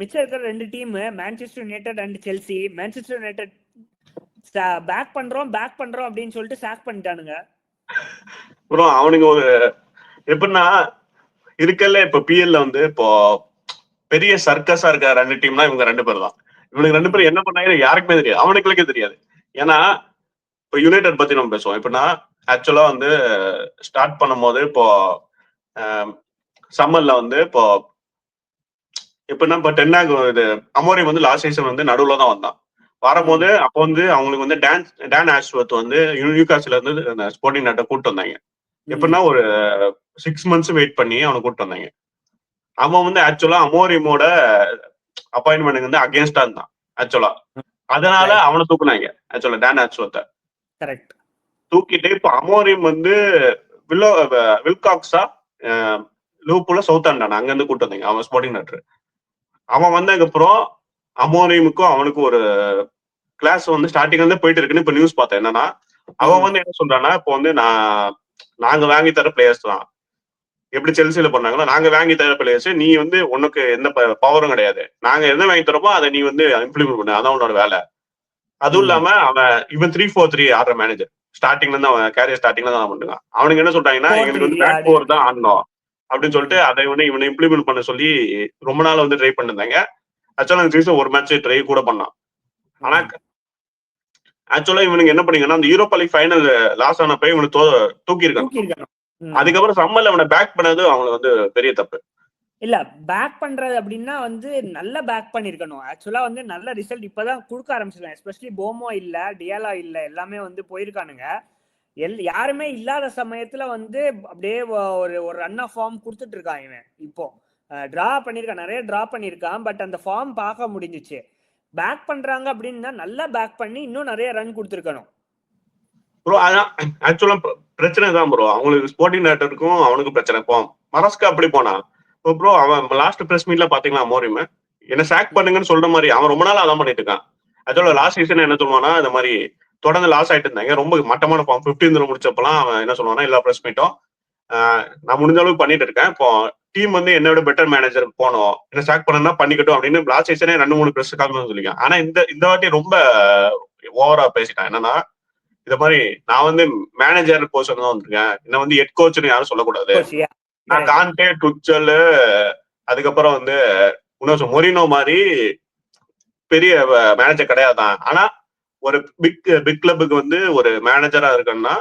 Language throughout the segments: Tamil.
மிச்சம் இருக்கிற 2 team Manchester United and Chelsea. Manchester United back பண்றோம் அப்படின்னு சொல்லிட்டு சாக் பண்ணிட்டானுங்க. அப்புறம் அவனுங்க ஒரு எப்படின்னா இருக்கல இப்ப பிஎல்ல வந்து இப்போ பெரிய சர்க்கஸா இருக்க 2 டீம்னா இவங்க 2 பேர் தான். இவனுக்கு 2 பேரும் என்ன பண்ணாங்க யாருக்குமே தெரியாது, அவனுக்குள்ளே தெரியாது. ஏன்னா இப்போ யுனைடெட் பத்தி நம்ம பேசுவோம். எப்படின்னா ஆக்சுவலா வந்து ஸ்டார்ட் பண்ணும் போது இப்போ சம்மர்ல வந்து இப்போ எப்படின்னா இப்போ டென்னாக் இது அமோரி வந்து லாஸ்ட் சீசன் வந்து நடுவுல தான் வந்தான். வரும்போது அப்போ வந்து அவங்களுக்கு வந்து டான் ஆஷ்வர்த் வந்து நியூகாஸ்ல இருந்து ஸ்போர்ட்டிங் நட்டை கூப்பிட்டு வந்தாங்க. எப்படின்னா ஒரு 6 months வெயிட் பண்ணி அவனை கூப்பிட்டு வந்தாங்க. அவன் வந்து ஆக்சுவலா அமோரிமோட அப்பாயின்மெண்ட் வந்து அகேன்ஸ்டா இருந்தான் ஆக்சுவலா. அதனால அவனை தூக்குனாங்க ஆக்சுவலா டான் ஆஷ்வர்த்தை. கரெக்ட். தூக்கிட்டு இப்போ அமோரிம் வந்து வில்காக்ஸா லிவர்பூல்ல சவுத்தாம்ப்டன் அங்க இருந்து கூட்டு வந்தாங்க. அவன் ஸ்போர்ட்டிங் நட்டர். அவன் வந்ததுக்கு அப்புறம் அமோரிமுக்கும் அவனுக்கும் ஒரு கிளாஸ் வந்து ஸ்டார்டிங்ல இருந்து போயிட்டு இருக்குன்னு இப்ப நியூஸ் பார்த்தேன். என்னன்னா அவன் வந்து என்ன சொல்றான்னா இப்போ வந்து நாங்க வாங்கி தர பிளேயர்ஸ் தான், எப்படி செல்சியில பண்ணாங்களோ நாங்க வாங்கி தர பிளேயர்ஸ், நீ வந்து உனக்கு எந்த பவரும் கிடையாது, நாங்க என்ன வாங்கி தரப்போ அதை நீ வந்து இம்ப்ளிமெண்ட் பண்ண, அதான் உன்னோட வேலை. அதுவும் இல்லாம இவன் 3-4-3 ஆடுற மேனேஜர். ஸ்டார்டிங்ல இருந்து அவன் கேரியர் ஸ்டார்டிங்ல தான் பண்ணுவான். அவனுக்கு என்ன சொல்றாங்கன்னா எங்களுக்கு வந்து பேக் 4 தான் ஆடணும் அப்படின்னு சொல்லிட்டு அதை இவனை இம்ப்ளிமெண்ட் பண்ண சொல்லி ரொம்ப நாள் வந்து ட்ரை பண்ணிருந்தாங்க. ஆக்சுவலா இந்த சீசன் ஒரு மேட்ச் ட்ரை கூட பண்ணான். ஆனா ஆக்சுவலா இவனுக்கு என்ன பண்ணீங்கன்னா அந்த யூரோப்பா லீக் ஃபைனல் லாஸ் ஆனப்ப இவனுக்கு தூக்கி இருக்கான். அதுக்கப்புறம் சம்மர்ல அவனை பேக் பண்ணது அவங்களுக்கு வந்து பெரிய தப்பு இல்ல. பேக் பண்றது அப்படின்னா வந்து நல்ல பேக் பண்ணிருக்கணும். ஆக்சுவலா வந்து நல்ல ரிசல்ட் இப்பதான் கொடுக்க ஆரம்பிச்சிருக்காங்க. எஸ்பெஷலி போமோ இல்ல, டியாலா இல்ல, எல்லாமே வந்து போயிருக்கானுங்க. யாருமே இல்லாத சமயத்துல வந்து அப்படியே ஒரு ரன் ஆஃப் ஃபார்ம் கொடுத்துட்டு இருக்கான் இவன். இப்போ டிரா பண்ணிருக்கான், நிறைய டிரா பண்ணிருக்கான். பட் அந்த ஃபார்ம் பார்க்க முடிஞ்சிச்சு. பேக் பண்றாங்க அப்படின்னா நல்லா பேக் பண்ணி இன்னும் நிறைய ரன் கொடுத்துருக்கணும் ப்ரோ. அதான் ஆக்சுவலா பிரச்சனை தான் ப்ரோ. அவங்களுக்கு ஸ்போர்ட்டிங் டைரக்டருக்கும் அவனுக்கு பிரச்சனை. இப்போ மரஸ்கா அப்படி போனா ப்ரோ, அவன் லாஸ்ட் பிரஸ் மீட்ல பாத்தீங்களா அமோரிம் என்ன சாக் பண்ணுங்கன்னு சொல்ற மாதிரி அவன் ரொம்ப நாள் அதான் பண்ணிட்டு இருக்கான். ஆக்சுவலா லாஸ்ட் சீசன் என்ன சொல்லுவானா, இந்த மாதிரி தொடர்ந்து லாஸ் ஆயிட்டு இருந்தாங்க, ரொம்ப மட்டமான ஃபார்ம் 15th முடிச்சப்பெல்லாம் அவன் என்ன சொல்லுவானா, எல்லா பிரஸ் மீட்டும் நான் முடிஞ்ச அளவுக்கு பண்ணிட்டு இருக்கேன், இப்போ டீம் வந்து என்னோட பெட்டர் மேனேஜர் போனோம், என்ன சாக் பண்ணா பண்ணிக்கட்டும் அப்படின்னு லாஸ்ட் சீசனே 2-3 பிரஸ் காரணம் சொல்லிருக்கேன். ஆனா இந்த வாட்டி ரொம்ப ஓவரா பேசிட்டான். என்னன்னா இந்த மாதிரி நான் வந்து மேனேஜர் போஸ்ட் தான் வந்திருக்கேன், என்ன வந்து ஹெட் கோச்னு யாரும் சொல்லக்கூடாது, நான் கான்டே டுச்சல் அதுக்கப்புறம் வந்து இன்னும் மொரினோ மாதிரி பெரிய மேனேஜர் கிடையாதான். ஆனா ஒரு பிக் கிளப்புக்கு வந்து ஒரு மேனேஜரா இருக்குன்னா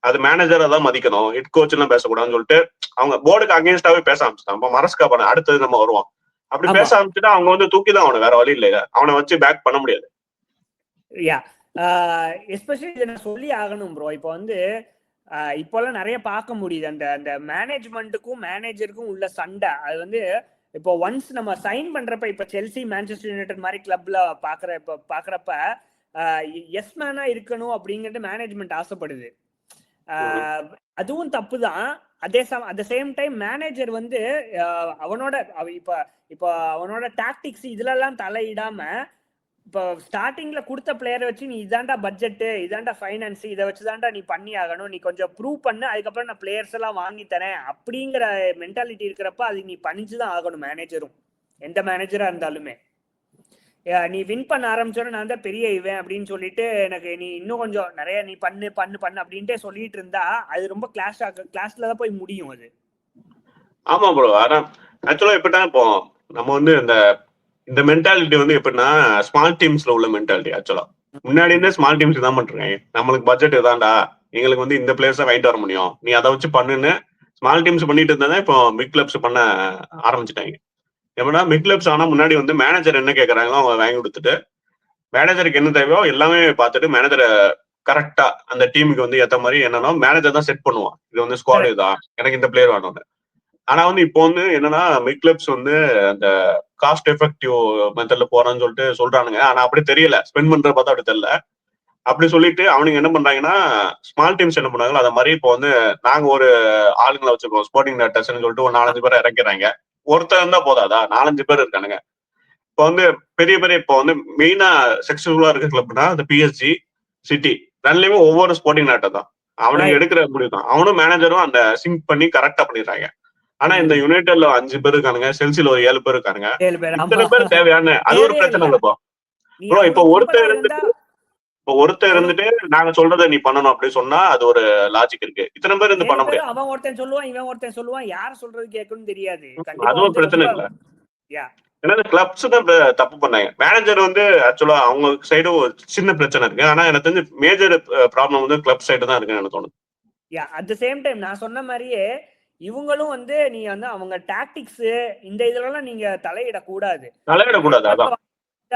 அது மேனேஜரா தான் மதிக்கணும், ஹெட் கோச் எல்லாம் பேசக்கூடாதுன்னு சொல்லிட்டு அவங்க போர்டுக்கு அகேன்ஸ்டாவே பேச ஆரம்பிச்சிட்டான். மரஸ்கா பண்ண அடுத்தது நம்ம வருவோம் அப்படி பேச ஆரம்பிச்சுட்டா அவங்க வந்து தூக்கிதான் அவனை, வேற வழி இல்லையா, அவனை வச்சு பேக் பண்ண முடியாது. எஸ்பெஷலி இதை நான் சொல்லி ஆகணும் ப்ரோ. இப்போ வந்து இப்போல்லாம் நிறைய பார்க்க முடியுது அந்த அந்த மேனேஜ்மெண்ட்டுக்கும் மேனேஜருக்கும் உள்ள சண்டை. அது வந்து இப்போ ஒன்ஸ் நம்ம சைன் பண்றப்ப, இப்போ செல்சி மான்செஸ்டர் யுனைடெட் மாதிரி கிளப்ல பாக்குறப்ப எஸ் மேனா இருக்கணும் அப்படிங்கிறது மேனேஜ்மெண்ட் ஆசைப்படுது. அதுவும் தப்பு தான். அட் சேம் டைம் மேனேஜர் வந்து அவனோட இப்போ அவனோட டாக்டிக்ஸ் இதுல எல்லாம் தலையிடாம, இப்போ ஸ்டார்டிங்ல கொடுத்த பிளேயரை வச்சு நீ இதாண்டா பட்ஜெட்டு, இதாண்டா ஃபைனான்ஸ், இதை வச்சுதாண்டா நீ பண்ணி ஆகணும், நீ கொஞ்சம் ப்ரூவ் பண்ணு, அதுக்கப்புறம் நான் பிளேயர்ஸ் எல்லாம் வாங்கி தரேன் அப்படிங்கிற மென்டாலிட்டி இருக்கிறப்ப அது நீ பண்ணிச்சுதான் ஆகணும். மேனேஜரும் எந்த மேனேஜரா இருந்தாலுமே நீ வின் பண்ண ஆரம்பிச்சோட நான் தான் பெரிய இவன் அப்படின்னு சொல்லிட்டு எனக்கு நீ இன்னும் கொஞ்சம் நிறைய நீ பண்ணு பண்ணு பண்ணு அப்படின்ட்டே சொல்லிட்டு இருந்தா அது ரொம்ப கிளாஸ்ல தான் போய் முடியும் அது. ஆமா ப்ரோ. ஆனா ஆக்சுவலா எப்படின்னா இப்போ நம்ம வந்து இந்த மென்டாலிட்டி வந்து எப்படின்னா ஸ்மால் டீம்ஸ்ல உள்ள மென்டாலிட்டி. ஆக்சுவலா முன்னாடி இருந்தே ஸ்மால் டீம்ஸ் தான் பண்றேன், நம்மளுக்கு பட்ஜெட் இதான்டா, எங்களுக்கு வந்து இந்த பிளேயர்ஸை வாங்கிட்டு வர முடியும், நீ அதை வச்சு பண்ணுன்னு ஸ்மால் டீம்ஸ் பண்ணிட்டு இருந்தா இப்போ பிக் கிளப்ஸ் பண்ண ஆரம்பிச்சுட்டாங்க. எப்படின்னா பிக் கிளப்ஸ் ஆனா முன்னாடி வந்து மேனேஜர் என்ன கேட்கறாங்களோ அவங்க வாங்கி கொடுத்துட்டு மேனேஜருக்கு என்ன தேவையோ எல்லாமே பார்த்துட்டு மேனேஜரை கரெக்டா அந்த டீமுக்கு வந்து ஏற்ற மாதிரி என்னன்னா மேனேஜர் தான் செட் பண்ணுவான், இது வந்து ஸ்குவாட் இதுதான், எனக்கு இந்த பிளேயர் வேணும்னு. ஆனா வந்து இப்போ வந்து என்னன்னா பிக் கிளப்ஸ் வந்து அந்த காஸ்ட் எஃபெக்டிவ் மெத்தட்ல போறான்னு சொல்லிட்டு சொல்றானுங்க. ஆனா அப்படி தெரியல, ஸ்பெண்ட் பண்ற பார்த்தா அப்படி தெரியல. அப்படி சொல்லிட்டு அவனுங்க என்ன பண்றாங்கன்னா ஸ்மால் டீம்ஸ் என்ன பண்ணாங்களோ அதை மாதிரி இப்போ வந்து நாங்க ஒரு ஆளுங்களை வச்சிருக்கோம் ஸ்போர்ட்டிங் டைரக்டர்ஸ்னு சொல்லிட்டு ஒரு 4-5 பேரை இறக்கிறாங்க. ஒருத்தர் இருந்தா போதாதா, 4-5 பேர் இருக்கானுங்க. இப்போ வந்து பெரிய இப்போ வந்து மெயினா சக்சஸ்ஃபுல்லா இருக்க கிளப்னா அந்த பிஎஸ்ஜி, சிட்டி ரெண்டுலயுமே ஒவ்வொரு ஸ்போர்ட்டிங் டைரக்டர் தான் அவனுக்கு எடுக்கிற முடிவு தான். அவனும் மேனேஜரும் அந்த சிங்க் பண்ணி கரெக்டா பண்ணிடுறாங்க. ஆனா இந்த யுனைடெட்ல 5 பேர் இருக்கானுங்க, செல்சில ஒரு 7 பேர் இருக்கானுங்க. 7 பேர். ஆமா. இத்தனை பேர் தேவையான அது ஒரு தேவையே பிரச்சனை இல்ல. இல்லப்பா நீ ப்ரோ. இப்ப அவ்வளவு ஒருத்தர் கும்பலா இருந்தா இருந்துட்டு நாங்க சொல்றதை நீ பண்ணணும் அப்படி சொன்னா அது ஒரு லாஜிக் இருக்கு. இத்தனை பேர் இருந்து 7 பண்ண பேரும் முடியாது. அவன் ஒருத்தன் சொல்லுவான், இவன் ஒருத்தன் சொல்லுவான். யார் சொல்றது கேட்கணும்னு தெரியாது. கண்டிப்பா அதுவும் வந்து பிரச்சனை ரொம்ப இல்ல. யா ஏன்னா கிளப்ஸ் தான் தப்பு பண்ணாங்க. மேனேஜர் வந்து ஆக்சுவலா அவங்க சைடும் ஒரு சின்ன பிரச்சனை இருக்கு. ஆனா எனக்கு தெரிஞ்சு மேஜர் ப்ராப்ளம் வந்து கிளப் சைடு தான் இருக்குன்னு எனக்கு தோணுது. யா அட் த சேம் டைம் நான் சொன்ன மாதிரியே இவங்களும் வந்து நீ வந்து அவங்க டாக்டிக்ஸ் இந்த இதுலலாம் நீங்க தலையிடக்கூடாது. தலையிடக்கூடாது. அதான்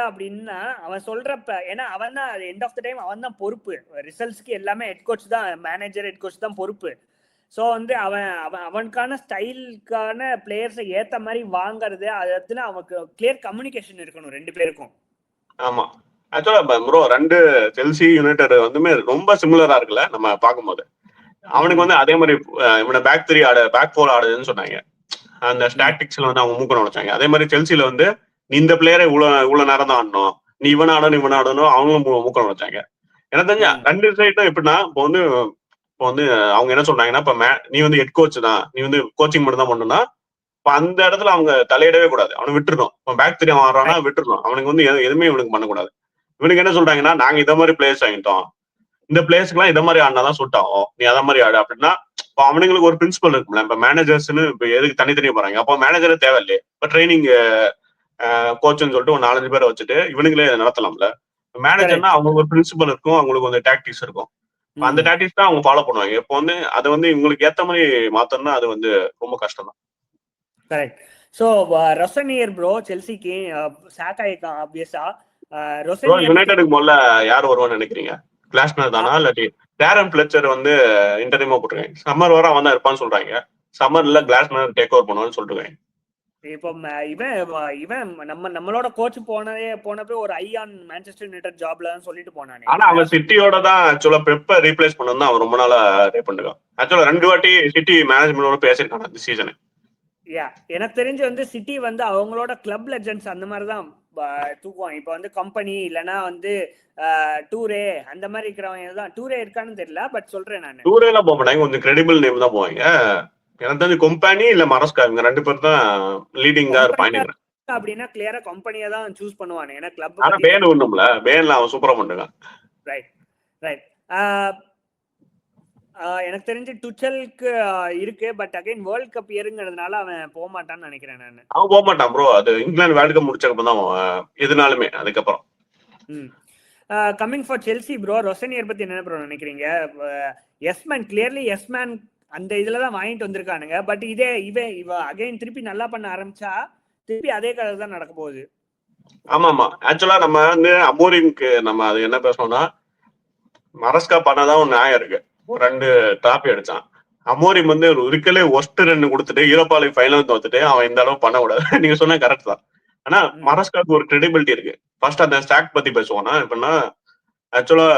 அப்படின்னா அவன் சொல்றப்ப ஏன்னா அவன் தான் எண்ட் ஆஃப் த டைம் அவன் தான் பொறுப்பு. ரிசல்ட்ஸ்க்கு எல்லாமே ஹெட் கோச் தான், மேனேஜர் ஹெட் கோச் தான் பொறுப்பு. ஸோ வந்து அவனுக்கான ஸ்டைலுக்கான பிளேயர்ஸை ஏத்த மாதிரி வாங்குறது, அதுல அவனுக்கு கிளியர் கம்யூனிகேஷன் இருக்கணும் 2 பேருக்கும். ஆமா. ஆக்சுவலா ப்ரோ 2 செல்சி யுனைடெட் வந்துமே ரொம்ப சிமிலரா இருக்குல்ல நம்ம பார்க்கும்போது. அவனுக்கு வந்து அதே மாதிரி இவனை பேக் 3 பேக் 4 ஆடுதுன்னு சொன்னாங்க. அந்த ஸ்டாட்டிக்ஸ்ல வந்து அவங்க மூக்க நுழைச்சாங்க. அதே மாதிரி செல்சில வந்து நீ இந்த பிளேயரை இவ்வளவு நேரம் தான் ஆடணும், நீ இவன் ஆடணும் அவங்களும் மூக்க நுழைச்சாங்க. எனக்கு தெரிஞ்ச 2 சைடும் எப்படின்னா இப்போ வந்து அவங்க என்ன சொன்னாங்கன்னா இப்ப நீ வந்து ஹெட் கோச் தான், நீ வந்து கோச்சிங் மட்டும் தான் பண்ணணும்னா இப்ப அந்த இடத்துல அவங்க தலையிடவே கூடாது. அவனை விட்டுருணும். இப்போ பேக் 3 அவன் ஆடுறான்னா விட்டுருணும். அவனுக்கு வந்து எதுவுமே இவனுக்கு பண்ணக்கூடாது. இவனுக்கு என்ன சொல்றாங்கன்னா நாங்க இதை மாதிரி பிளேயர்ஸ் வாங்கிட்டோம், இந்த பிளேயர்ஸ்க்குலாம் இதை மாதிரி ஆடினாதான் சூட் ஆகும், நீ அதை மாதிரி ஆடு அப்படின்னா இப்போ அவனுங்களுக்கு ஒரு பிரின்சிபல் இருக்கும்ல. இப்ப மேனேஜர்ஸ்னு இப்ப எதுக்கு தனித்தனியா போறாங்க? அப்போ மேனேஜரே தேவையில்லையே. இப்ப ட்ரைனிங் கோச்சுன்னு சொல்லிட்டு ஒரு 4-5 பேரை வச்சுட்டு இவனுங்களே நடத்தலாம்ல. மேனேஜர்னா அவங்களுக்கு ஒரு பிரின்சிபல் இருக்கும், அவங்களுக்கு வந்து டாக்டிக்ஸ் இருக்கும். அந்த டாக்டிக்ஸ் தான் அவங்க ஃபாலோ பண்ணுவாங்க. இப்போ வந்து அதை வந்து இவங்களுக்கு ஏத்த மாதிரி மாத்தணும்னா அது வந்து ரொம்ப கஷ்டம் தான். கரெக்ட். ஸோ ரொசனியர் ப்ரோ செல்சிக்கு சாக் ஆயிருக்கான் ஆப்வியஸா. யுனைடெடுக்கு முதல்ல யார் வருவான்னு நினைக்கிறீங்க? கிளாஸ்னர் தானா இல்லாட்டி டேரன் பிளெச்சர் வந்து இன்டர்வியூமா போட்டிருக்காங்க. சம்மர் வர அவன் தான் இருப்பான்னு சொல்றாங்க. சம்மர்ல கிளாஸ்னர் டேக் ஓவர் பண்ணுவான்னு சொல்லிருக்காங்க. இப்போ இவன் நம்மளோட கோச் போனப்போ ஒரு ஐயான் மான்செஸ்டர் யுனைடெட் ஜாப்ல சொல்லிட்டு போனானே. ஆனா அவன் சிட்டியோட தான் ஆக்சுவலா பெப்பை ரீப்ளேஸ் பண்ணணும் தான் அவன் ரொம்ப நாளா ட்ரை பண்ணிருக்கான். ஆக்சுவலா 2 வாட்டி சிட்டி மேனேஜ்மெண்டோட பேசியிருக்கான் இந்த சீசனு. யா எனக்கு தெரிஞ்சு வந்து சிட்டி வந்து அவங்களோட கிளப் லெஜெண்ட்ஸ் அந்த மாதிரி தான் தூக்குவாங்க. இப்போ வந்து கம்பெனி இல்லைன்னா வந்து டூரே அந்த மாதிரி இருக்கிறவங்க தான். டூரே இருக்கான்னு தெரியல, பட் சொல்றேன் நான். டூரே எல்லாம் போக மாட்டாங்க, கொஞ்சம் கிரெடிபிள் நேம் தான் போவாங்க. எனக்கு தெரிஞ்சு கம்பெனி இல்ல மரஸ்கா இவங்க 2 பேர் தான் லீடிங்கா இருப்பாங்க அப்படின்னா கிளியரா கம்பெனியா தான் சூஸ் பண்ணுவானே. ஏன்னா கிளப் ஆனா பேன் ஒண்ணும்ல, பேன்ல அவன் சூப்பரா பண்ணுவான். Right right. எனக்கு தெரிஞ்சு டுச்சலுக்கு இருக்கு, பட் அகைன் வேர்ல்ட் கப் இயருங்கிறதுனால அவன் போக மாட்டான்னு நினைக்கிறேன் நான். அவன் போக மாட்டான் ப்ரோ. அது இங்கிலாந்து வேர்ல்ட் கப் முடிச்சப்ப தான் எதுனாலுமே அதுக்கப்புறம். கமிங் ஃபார் செல்சி ப்ரோ, ரொசனியர் பத்தி என்ன ப்ரோ நினைக்கிறீங்க? எஸ்மேன் கிளியர்லி எஸ்மேன் அந்த இதுல தான் வாங்கிட்டு வந்திருக்கானுங்க. பட் இவ அகைன் திருப்பி நல்லா பண்ண ஆரம்பிச்சா திருப்பி அதே கதை தான் நடக்க போகுது. ஆமா. ஆக்சுவலா நம்ம வந்து அமோரிம்க்கு நம்ம அது என்ன பேசணும்னா மரஸ்கா பண்ணதான் ஒரு நியாயம் இருக்கு. 2 டிராபி அடிச்சான். அமோரிம் வந்து இருக்கலே ஒஸ்ட் 2 கொடுத்துட்டு யூரோப்பா லீக் ஃபைனல் தோத்துட்டு அவன் இந்த அளவு பண்ணக்கூடாது. நீங்க சொன்ன கரெக்ட் தான். ஆனா மரஸ்காக்கு ஒரு கிரெடிபிலிட்டி இருக்கு. ஃபர்ஸ்ட் அந்த ஸ்டாக் பத்தி பேசுவோம்னா எப்படின்னா ஆக்சுவலா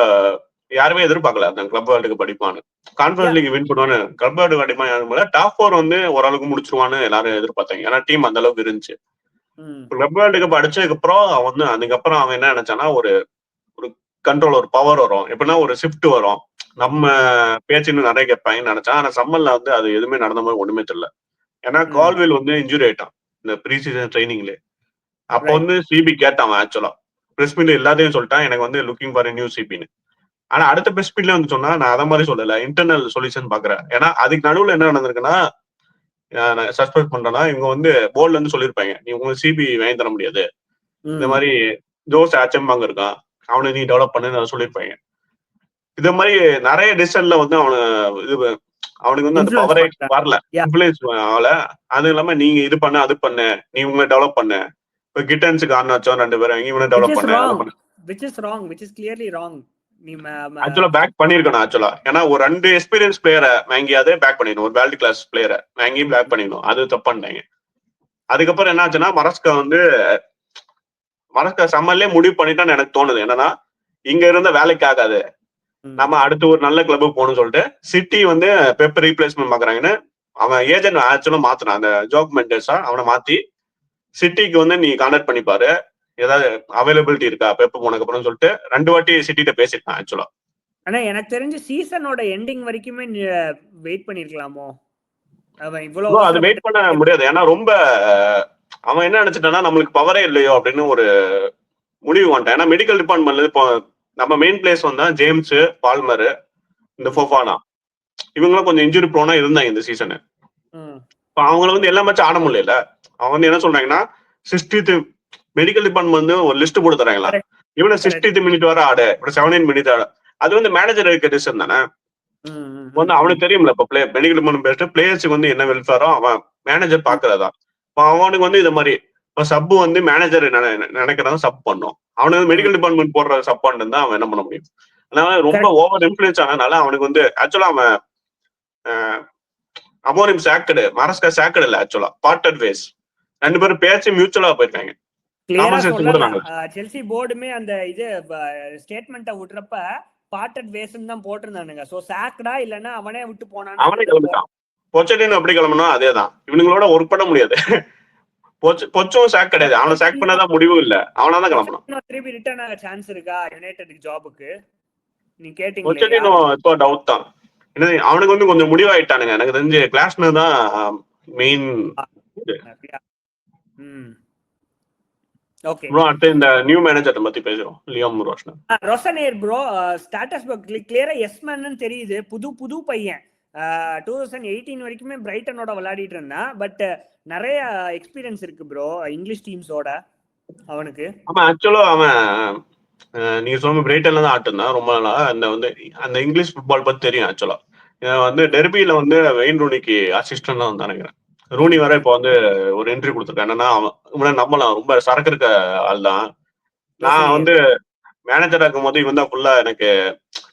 யாருமே எதிர்பார்க்கல அந்த கிளப் வேர்ல்டுக்கு படிப்பான்னு. கான்ஃபரன்ஸ் லீக் வின் பண்ணுவான்னு. கிளப் வேர்ல்டு படிப்பான் யாரும் டாப் 4 வந்து ஓரளவுக்கு முடிச்சிருவான்னு எல்லாரும் எதிர்பார்த்தாங்க. ஏன்னா டீம் அந்த அளவுக்கு இருந்துச்சு. கிளப் வேர்ல்டு கப் அடிச்சதுக்கு அப்புறம் அவன் வந்து அதுக்கப்புறம் அவன் என்ன நினைச்சானா ஒரு கண்ட்ரோல் ஒரு பவர் வரும், எப்படின்னா ஒரு ஷிஃப்ட் வரும், நம்ம பேச்சுன்னு நிறைய கேட்பாங்கன்னு நினைச்சான். ஆனா சம்மர்ல வந்து அது எதுவுமே நடந்த மாதிரி ஒண்ணுமே தெரியல. ஏன்னா கால்வெல் வந்து இன்ஜுரி ஆயிட்டான் இந்த ப்ரீ சீசன் ட்ரைனிங்ல. அப்போ வந்து சிபி கேட்டான் ஆக்சுவலா பிரஸ் மீட் எல்லாத்தையும் சொல்லிட்டான், எனக்கு வந்து லுக்கிங் ஃபார் நியூ சிபின்னு. ஆனா அடுத்த பிரஸ் மீட்ல வந்து சொன்னா நான் அதை மாதிரி சொல்லல, இன்டர்னல் சொல்யூஷன் பாக்குறேன். ஏன்னா அதுக்கு நடுவுல என்ன நடந்திருக்குன்னா சஸ்பெண்ட் பண்றேன்னா இவங்க வந்து போர்ட்ல இருந்து சொல்லியிருப்பாங்க நீ உங்களுக்கு சிபி வாங்கி தர முடியாது, இந்த மாதிரி ஜோஸ் ஆச்சம்பாங்க இருக்கான், அவனை நீ டெவலப் பண்ணு சொல்லியிருப்பாங்க. இத மாதிரி நிறைய டிசிஷன்ல வந்து அவனுக்கு வந்து அந்த பவரே வரல, இன்ஃபுளுன்ஸ் ஆகல. அது இல்லாம நீங்க இது பண்ண அது பண்ணு, நீ உங்களை டெவலப் பண்ணு. இப்ப கிட்டன்ஸுக்கு ஆனாச்சோம் 2 பேரும் இவனை டெவலப் பண்ணு. ஆக்சுவலா பேக் பண்ணிருக்கணும் ஆக்சுவலா. ஏன்னா ஒரு 2 எக்ஸ்பீரியன்ஸ் பிளேயரை வாங்கியாவது பேக் பண்ணிடணும், ஒரு வேர்ல்டு கிளாஸ் பிளேயரை வாங்கி பேக் பண்ணிடணும். அது தப்பு பண்ணிட்டாங்க. அதுக்கப்புறம் என்ன ஆச்சுன்னா மரஸ்கா சம்மர்லயே முடிவு பண்ணிட்டான்னு எனக்கு தோணுது. என்னன்னா இங்க இருந்த வேலைக்கு ஆகாது, நம்ம அடுத்து ஒரு நல்ல கிளப்புக்கு போகணும்னு சொல்லிட்டு சிட்டி வந்து பெப் ரீப்ளேஸ்மெண்ட் பாக்குறாங்கன்னு அவன் ஏஜென்ட் ஆக்சுவலா மாத்தினான். அந்த ஜோக் மெண்டஸா அவனை மாத்தி சிட்டிக்கு வந்து நீ கான்டாக்ட் பண்ணிப்பாரு, ஏதாவது அவைலபிலிட்டி இருக்கா பெப் போனதுக்கு அப்புறம் சொல்லிட்டு 2 வாட்டி சிட்டிட்ட பேசிட்டான் ஆக்சுவலா. ஆனா எனக்கு தெரிஞ்சு சீசனோட எண்டிங் வரைக்குமே வெயிட் பண்ணிருக்கலாமோ? அவன் இவ்வளவு ப்ரோ அது அவசரப்பட்டு வெயிட் பண்ண முடியாது. ஏன்னா ரொம்ப அவன் என்ன நினைச்சிட்டான்னா நம்மளுக்கு பவரே இல்லையோ அப்படின்னு ஒரு முடிவு வந்துட்டான். ஏன்னா மெடிக்கல் டிபார்ட்மெண்ட்ல இப்போ நம்ம மெயின் பிளேஸ் வந்தா ஜேம்ஸ், பால்மர், இந்த ஃபோஃபானா இவங்களும் கொஞ்சம் இன்ஜுரி ப்ரோனா இருந்தாங்க இந்த சீசனு. இப்போ அவங்கள வந்து எல்லா மேட்சும் ஆட முடியல. அவங்க வந்து என்ன சொல்றாங்கன்னா 60th மெடிக்கல் டிபார்ட்மெண்ட் வந்து ஒரு லிஸ்ட் போட்டு தராங்களா, இவனை 60th மினிட் வர ஆடு, இப்ப 17 மினிட் ஆடு. அது வந்து மேனேஜர் இருக்க டிசிஷன் தானே. வந்து அவனுக்கு தெரியும்ல, இப்ப மெடிக்கல் டிபார்ட்மெண்ட் பிளேயர்ஸுக்கு வந்து என்ன வெல்ஃபேரோ அவன் மேனேஜர் பாக்குறதா. இப்போ அவனுக்கு வந்து இது மாதிரி இப்போ சப் வந்து மேனேஜர் நினைக்கிறதா சப் பண்ணும். அவனுக்கு மெடிக்கல் டிபார்ட்மெண்ட் போடுற சப் பண்ணிருந்தா அவன் என்ன பண்ண முடியும். அதனால ரொம்ப ஓவர் இன்ஃபுளுன்ஸ் ஆனதுனால அவனுக்கு வந்து ஆக்சுவலா அவன் அமோரிம் சாக்கடு, மரஸ்கா சாக்கடு இல்ல, ஆக்சுவலா பார்ட்டட் வேஸ். 2 பேரும் பேச்சு மியூச்சுவலா போயிருக்காங்க. செல்சி போர்டுமே அந்த இது ஸ்டேட்மெண்ட்டை விட்டுறப்ப பார்ட்டட் வேஸ்ன்னு தான் போட்டிருந்தானுங்க. சோ சாக்டா இல்லன்னா அவனே விட்டு போனானா, அவனே கிளம்பிட்டான். பொச்சட்டினோ அப்படி கிளம்பணும் அதே தான். இவனுங்களோட ஒர்க் பண்ண முடியாது. பொச்சும் சாக் கிடையாது. அவனை சாக் பண்ணாதான் முடிவும் இல்ல, அவனா தான் கிளம்பணும். திருப்பி ரிட்டர்ன் ஆக சான்ஸ் இருக்கா யுனைடெட் ஜாபுக்கு? நீ கேட்டீங்க. பொச்சட்டினோ இப்போ டவுட் தான். அவனுக்கு வந்து கொஞ்சம் முடிவாயிட்டானுங்க. எனக்கு தெரிஞ்சு கிளாஸ்னர் தான் மெயின். ஓகே ப்ரோ அடுத்து இந்த நியூ மேனேஜர் பத்தி பேசுறோம். லியாம் ரொசனேர் ப்ரோ ஸ்டேட்டஸ் கிளியரா எஸ் மேன்னு தெரியுது. புது பையன் 2018 வரைக்குமே பிரைட்டனோட விளையாடிட்டு இருந்தான். பட் நிறைய எக்ஸ்பீரியன்ஸ் இருக்கு ப்ரோ இங்கிலீஷ் டீம்ஸோட அவனுக்கு. ஆமா ஆக்சுவலா அவன் நீங்க சொன்ன பிரைட்டன்ல தான் ஆட்டுந்தான் ரொம்ப நாளா. அந்த இங்கிலீஷ் ஃபுட்பால் பத்தி தெரியும். ஆக்சுவலா வந்து டெர்பியில வந்து வெயின் ரூனிக்கு அசிஸ்டன்ட் தான் நினைக்கிறேன். ரூனி வர இப்போ வந்து ஒரு என்ட்ரி கொடுத்துருக்கேன். என்னன்னா அவன் நம்பலாம், ரொம்ப சரக்கு இருக்க ஆள் தான். நான் வந்து மேனேஜரா இருக்கும் போது இவன் தான் ஃபுல்லா எனக்கு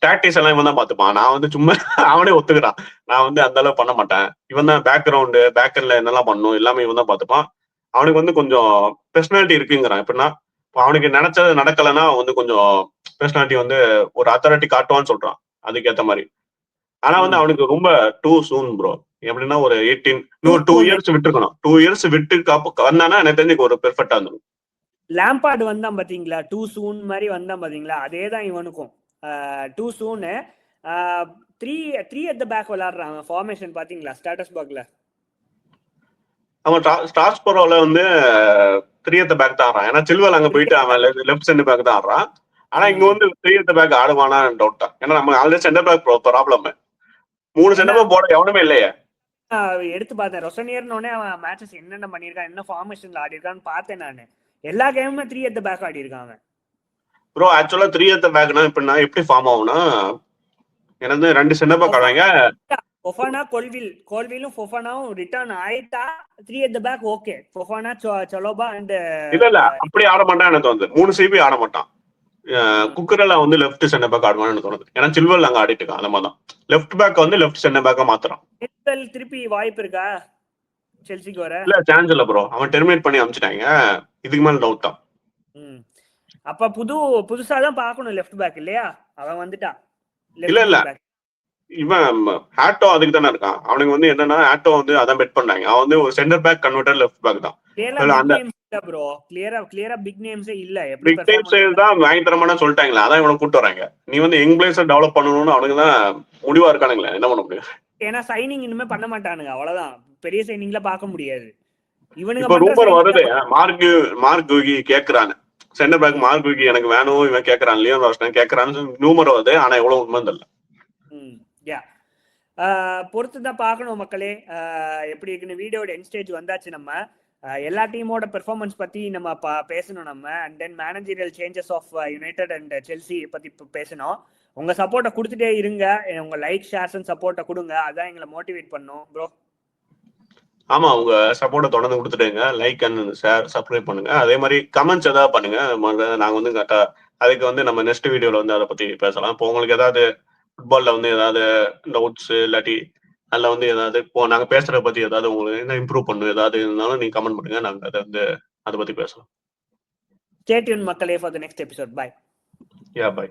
டாக்டிக்ஸ் எல்லாம் இவன் தான் பாத்துப்பான். நான் வந்து சும்மா அவனே ஒத்துக்கிறான், நான் வந்து அந்த அளவு பண்ண மாட்டேன். இவன் தான் பேக்ரவுண்டு பேக்கெண்ட்ல என்னெல்லாம் பண்ணும் எல்லாமே இவன் தான் பாத்துப்பான். அவனுக்கு வந்து கொஞ்சம் பெர்சனாலிட்டி இருக்குங்கிறான். எப்படின்னா அவனுக்கு நினைச்சது நடக்கலைன்னா வந்து கொஞ்சம் பெர்சனாலிட்டி வந்து ஒரு அத்தாரிட்டி காட்டுவான்னு சொல்றான். அதுக்கேற்ற மாதிரி. ஆனா வந்து அவனுக்கு ரொம்ப டூ சூன் ப்ரோ. எப்படின்னா ஒரு 2 இயர்ஸ் விட்டுருக்கணும். 2 இயர்ஸ் விட்டு வந்தானா எனக்கு தெரிஞ்சு ஒரு பெர்ஃபெக்டா இருந்தது. லாம்பார்டு வந்தான் பாத்தீங்களா, டூ சூன் மாதிரி வந்தான் பாத்தீங்களா, அதேதான் இவனுக்கும். Too soon 3 at the back விளையாடுறான் ஃபார்மேஷன் பாத்தீங்களா ஸ்டேட்டஸ் பாக்ல. அவன் ஸ்டார்ஸ்போரோல வந்து 3 at the back தான் ஆடுறான். ஏன்னா சில்வல் அங்க போயிட்டு அவன் லெஃப்ட் சென்டர் பேக் தான் ஆடுறான். ஆனா இங்க வந்து 3 at the back ஆடுவானா டவுட் தான். ஏன்னா நம்ம already centre back problem. 3 centre back போட எவனுமே இல்லையே. எடுத்து பார்த்தேன் ரொசனியர்னோடனே அவன் மேட்சஸ் என்னென்ன பண்ணியிருக்கான், என்ன ஃபார்மேஷன்ல ஆடி இருக்கான்னு பார்த்தேன் நானு. எல்லா கேமுமே 3 at the back ஆடி இருக்காங்க ப்ரோ. ஆக்சுவலா 3 at the backனா இப்படின்னா எப்படி ஃபார்ம் ஆகும்னா, எனக்கு 2 சென்டர் பேக் ஆடுவாங்க. ஃபொஃபானா கோல்விலும் ஃபொஃபானாவும் ரிட்டர்ன் ஆயிட்டா 3 at the back okay. Fofana Chalobah and இல்ல அப்படி ஆட மாட்டான் எனக்கு தோணுது. 3 சிபி ஆட மாட்டான். குக்கரெல்லாம் வந்து லெஃப்ட் சென்டர் பேக் ஆடுவான்னு தோணுது. ஏன்னா சில்வல் அங்க ஆடிட்டு இருக்கான். அந்த மாதிரி தான் லெஃப்ட் பேக் வந்து லெஃப்ட் சென்டர் பேக்கா மாத்துறான். திருப்பி வாய்ப்பு இருக்கா செல்சிக்கு வர? இல்ல சான்ஸ் இல்ல ப்ரோ. அவன் டெர்மினேட் பண்ணி அனுப்பிச்சிட்டாங்க. இதுக்கு மேல டவுட் தான். அப்ப புதுசா தான் பார்க்கணும் லெஃப்ட் பேக் இல்லையா? அவன் வந்துட்டான். இல்ல இவன் ஆட்டோ அதுக்கு தானே இருக்கான். அவனுக்கு வந்து என்னன்னா ஆட்டோ வந்து அதான் பெட் பண்ணாங்க. அவன் வந்து ஒரு centre back converter left back தான். ப்ரோ கிளியரா பிக் நேம்ஸே இல்ல. பிக் நேம்ஸ் தான் வாங்கி தரமானு சொல்லிட்டாங்களா, அதான் இவனை கூட்டு வராங்க. நீ வந்து யங் பிளேயர்ஸை டெவலப் பண்ணணும்னு அவனுக்கு தான் முடிவா இருக்கானுங்களே, என்ன பண்ண முடியும். ஏன்னா சைனிங் இனிமே பண்ண மாட்டானுங்க, அவ்வளவுதான். பெரிய சைனிங்ல பார்க்க முடியாது. இவனுக்கு இப்ப ரூமர் வருது, மார்க் குகி கேக்குறானு சென்டர் பேக். மார்க் குகி எனக்கு வேணும் இவன் கேக்குறான், லியோன் ரோஷன் கேக்குறான்னு ரூமர் வருது. ஆனா எவ்வளவு உண்மை தெரியல. பொறுத்து தான் பார்க்கணும் மக்களே எப்படி இருக்குன்னு. வீடியோட எண்ட் ஸ்டேஜ் வந்தாச்சு. நம்ம எல்லா டீமோட பெர்ஃபார்மன்ஸ் பத்தி நம்ம பேசணும் நம்ம. And then managerial changes of United and Chelsea பத்தி பேசணும். உங்க சப்போர்ட்டை கொடுத்துட்டே இருங்க. உங்க லைக் ஷேர்ஸ் அண்ட் சப்போர்ட்டை கொடுங்க, அதான் எங்களை மோட்டிவேட் பண்ணும் ப்ரோ. ஆமா, உங்க சப்போர்ட்டை தொடர்ந்து கொடுத்துட்டேங்க. லைக் அண்ட் ஷேர் சப்ஸ்கிரைப் பண்ணுங்க. அதே மாதிரி கமெண்ட்ஸ் ஏதாவது பண்ணுங்க. நாங்க வந்து கரெக்டா அதுக்கு வந்து நம்ம நெக்ஸ்ட் வீடியோல வந்து அதை பத்தி பேசலாம். இப்போ உங்களுக்கு ஏதாவது ஃபுட்பால்ல வந்து ஏதாவது டவுட்ஸ் இல்லாட்டி அதில் வந்து ஏதாவது இப்போ நாங்கள் பேசுறத பத்தி ஏதாவது உங்களுக்கு என்ன இம்ப்ரூவ் பண்ணும் ஏதாவது இருந்தாலும் நீங்க கமெண்ட் பண்ணுங்க. நாங்கள் அதை பத்தி பேசலாம். Stay tuned மக்களே for the next episode. Bye. Yeah, bye.